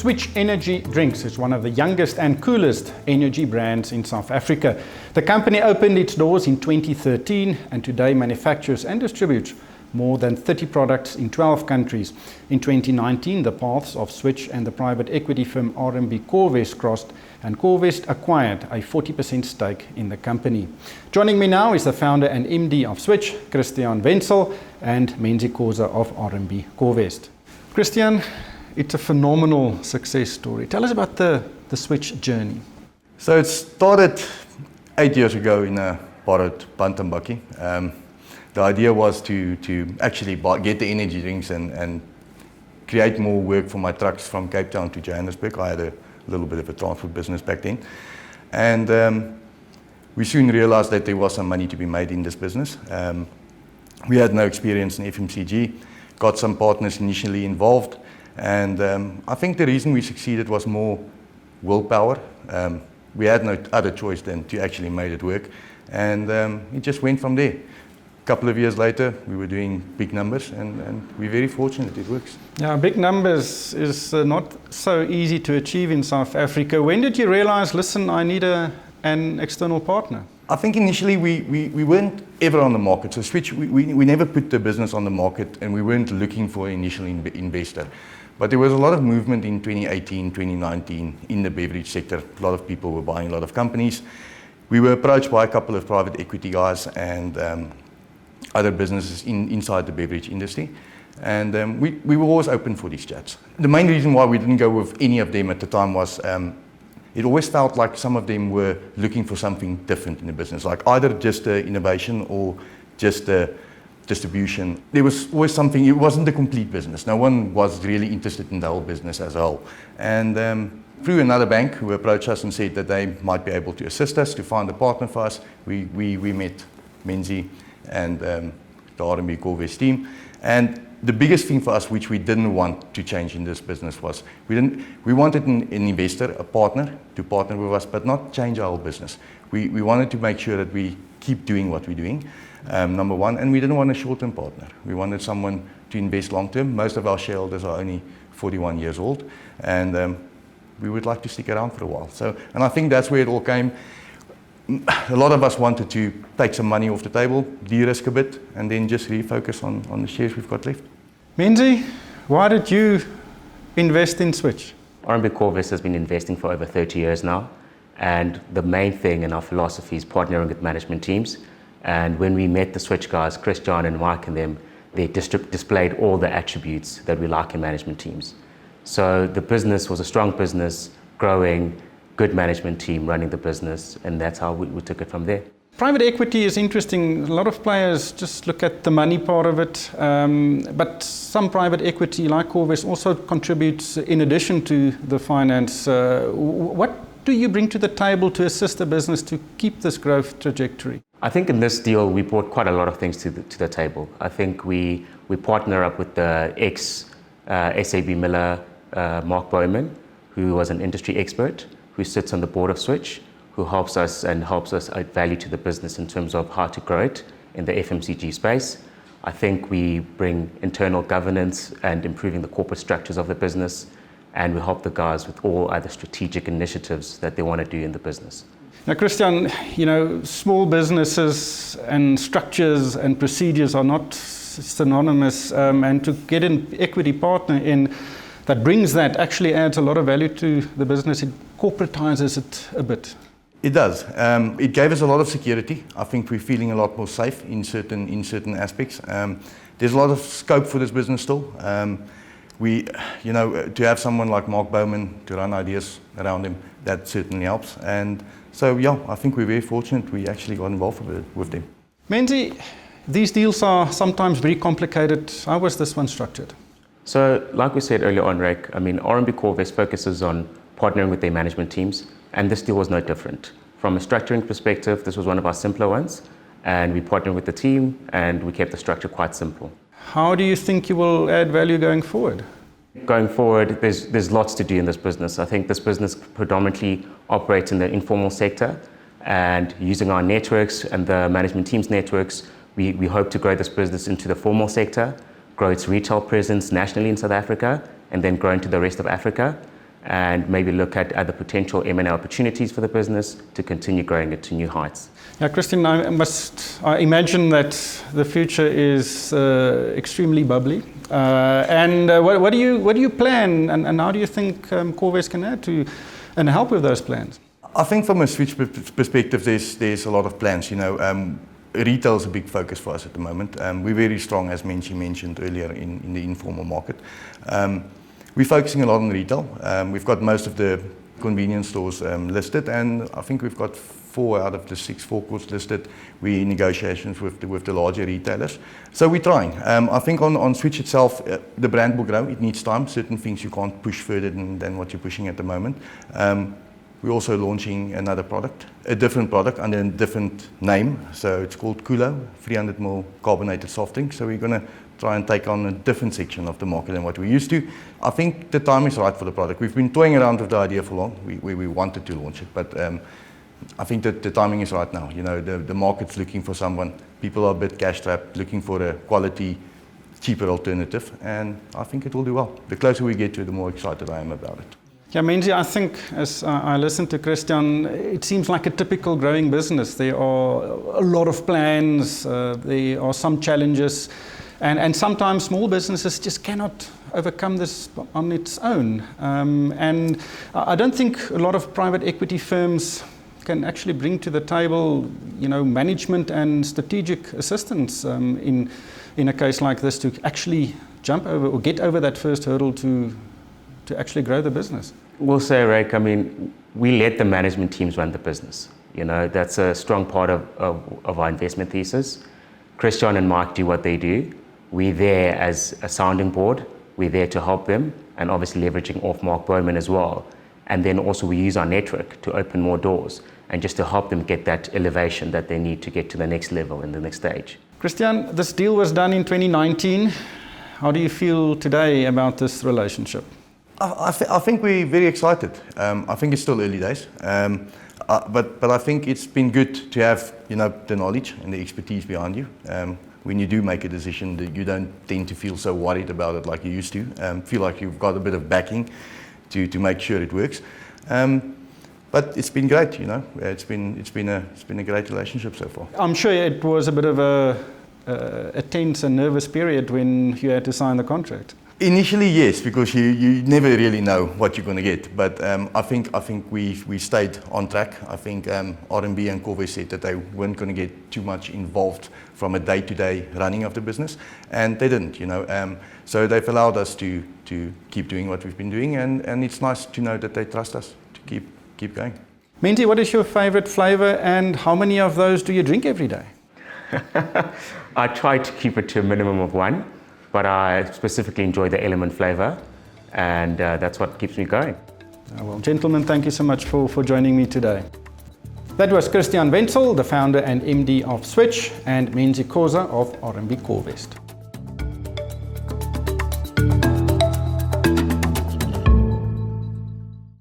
Switch Energy Drinks is one of the youngest and coolest energy brands in South Africa. The company opened its doors in 2013 and today manufactures and distributes more than 30 products in 12 countries. In 2019, the paths of Switch and the private equity firm RMB Corvest crossed, and Corvest acquired a 40% stake in the company. Joining me now is the founder and MD of Switch, Christian Wenzel, and Menzi Khoza of RMB Corvest. Christian, it's a phenomenal success story. Tell us about the Switch journey. So it started 8 years ago in a borrowed bantam bakkie. The idea was to actually get the energy drinks and create more work for my trucks from Cape Town to Johannesburg. I had a little bit of a transport business back then. And we soon realized that there was some money to be made in this business. We had no experience in FMCG, got some partners initially involved. And I think the reason we succeeded was more willpower. We had no other choice than to actually make it work. And it just went from there. A couple of years later, we were doing big numbers, and we're very fortunate it works. Yeah, big numbers is not so easy to achieve in South Africa. When did you realize, listen, I need an external partner? I think initially we weren't ever on the market. So Switch, we never put the business on the market, and we weren't looking for an initial investor. But there was a lot of movement in 2018, 2019 in the beverage sector. A lot of people were buying a lot of companies. We were approached by a couple of private equity guys and other businesses inside the beverage industry. And we were always open for these chats. The main reason why we didn't go with any of them at the time was it always felt like some of them were looking for something different in the business, like either just innovation or just distribution. There was always something, it wasn't a complete business. No one was really interested in the whole business as a whole. And through another bank who approached us and said that they might be able to assist us to find a partner for us, we met Menzi and the RMB Corvest team. And the biggest thing for us, which we didn't want to change in this business, was we wanted an investor, a partner, to partner with us, but not change our whole business. We wanted to make sure that we keep doing what we're doing, number one, and we didn't want a short-term partner. We wanted someone to invest long-term. Most of our shareholders are only 41 years old, and we would like to stick around for a while. And I think that's where it all came. A lot of us wanted to take some money off the table, de-risk a bit, and then just refocus on the shares we've got left. Menzi, why did you invest in Switch? RMB Corvest has been investing for over 30 years now, and the main thing in our philosophy is partnering with management teams. And when we met the Switch guys, Chris, John and Mike and them, they displayed all the attributes that we like in management teams. So the business was a strong business, growing, good management team running the business, and that's how we took it from there. Private equity is interesting. A lot of players just look at the money part of it, but some private equity like Corvest also contributes in addition to the finance. What do you bring to the table to assist the business to keep this growth trajectory? I think in this deal we brought quite a lot of things to the table. I think we partner up with the ex-SAB Miller Mark Bowman, who was an industry expert, who sits on the board of Switch, who helps us add value to the business in terms of how to grow it in the FMCG space. I think we bring internal governance and improving the corporate structures of the business, and we help the guys with all other strategic initiatives that they want to do in the business. Now, Christian, small businesses and structures and procedures are not synonymous, and to get an equity partner in that brings that actually adds a lot of value to the business. It corporatizes it a bit. It does. It gave us a lot of security. I think we're feeling a lot more safe in certain aspects. There's a lot of scope for this business still. To have someone like Mark Bowman to run ideas around him, that certainly helps. And so, yeah, I think we're very fortunate we actually got involved with them. Menzi, these deals are sometimes very complicated. How was this one structured? So, like we said earlier on, Rick, RMB Corvest focuses on partnering with their management teams, and this deal was no different. From a structuring perspective, this was one of our simpler ones, and we partnered with the team, and we kept the structure quite simple. How do you think you will add value going forward? Going forward, there's lots to do in this business. I think this business predominantly operates in the informal sector, and using our networks and the management team's networks, we hope to grow this business into the formal sector, grow its retail presence nationally in South Africa, and then grow into the rest of Africa. and maybe look at other potential M&A opportunities for the business to continue growing it to new heights. Yeah, Christian, I imagine that the future is extremely bubbly. What do you plan, and how do you think Corvest can add to and help with those plans? I think from a Switch perspective, there's a lot of plans. Retail is a big focus for us at the moment. We're very strong, as Menchie mentioned earlier, in the informal market. We're focusing a lot on retail. We've got most of the convenience stores listed, and I think we've got 4 out of the 6 forecourts listed. We're in negotiations with the larger retailers. So we're trying. I think on Switch itself, the brand will grow. It needs time. Certain things you can't push further than what you're pushing at the moment. We're also launching another product, a different product under a different name. So it's called Kulo, 300 ml carbonated soft drink. So we're going to try and take on a different section of the market than what we used to. I think the time is right for the product. We've been toying around with the idea for long. We wanted to launch it, but I think that the timing is right now. The market's looking for someone. People are a bit cash strapped, looking for a quality, cheaper alternative, and I think it will do well. The closer we get to it, the more excited I am about it. Yeah, Menchie, I think as I listen to Christian, it seems like a typical growing business. There are a lot of plans, there are some challenges, and sometimes small businesses just cannot overcome this on its own. And I don't think a lot of private equity firms can actually bring to the table, management and strategic assistance in a case like this to actually jump over or get over that first hurdle to actually grow the business. We'll say, Ryk, we let the management teams run the business. That's a strong part of our investment thesis. Christian and Mike do what they do. We're there as a sounding board. We're there to help them, and obviously leveraging off Mark Bowman as well. And then also we use our network to open more doors and just to help them get that elevation that they need to get to the next level and the next stage. Christian, this deal was done in 2019. How do you feel today about this relationship? I think we're very excited. I think it's still early days, but I think it's been good to have the knowledge and the expertise behind you. When you do make a decision, that you don't tend to feel so worried about it like you used to. Feel like you've got a bit of backing to make sure it works. But it's been great. It's been a great relationship so far. I'm sure it was a bit of a tense and nervous period when you had to sign the contract. Initially, yes, because you never really know what you're going to get. But I think we stayed on track. I think RMB and Corvest said that they weren't going to get too much involved from a day-to-day running of the business, and they didn't. So they've allowed us to keep doing what we've been doing, and it's nice to know that they trust us to keep going. Menchie, what is your favorite flavor, and how many of those do you drink every day? I try to keep it to a minimum of 1. But I specifically enjoy the element flavor, and that's what keeps me going. Well, gentlemen, thank you so much for joining me today. That was Christian Wenzel, the founder and MD of Switch, and Menchie Khoza of RMB Corvest.